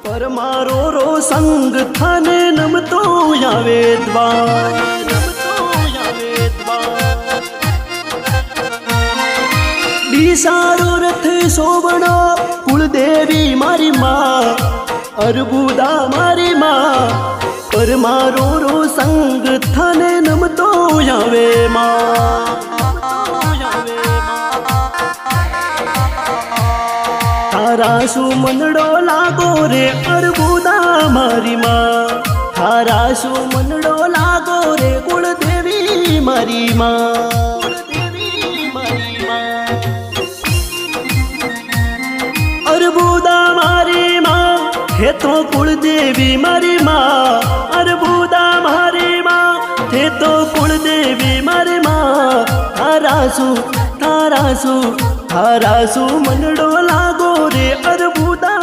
पर मारो रो संग थाने नमतो यावे द्वार सारो रथ सोवणो कुलदेवी मारी माँ अरबुदा मारी माँ पर मारो रो संग थाने नमतो यावे माँ थारा सु मनडो लागो रे अरबुदा मारी माँ थारा सु मनडो लागो रे कुलदेवी मारी माँ अरबुदा मारी माँ हे तो कुलदेवी मारी माँ अरबुदा मारी माँ हे तो कुलदेवी मारी माँ थारासु मनडो लागो रे अरबुदा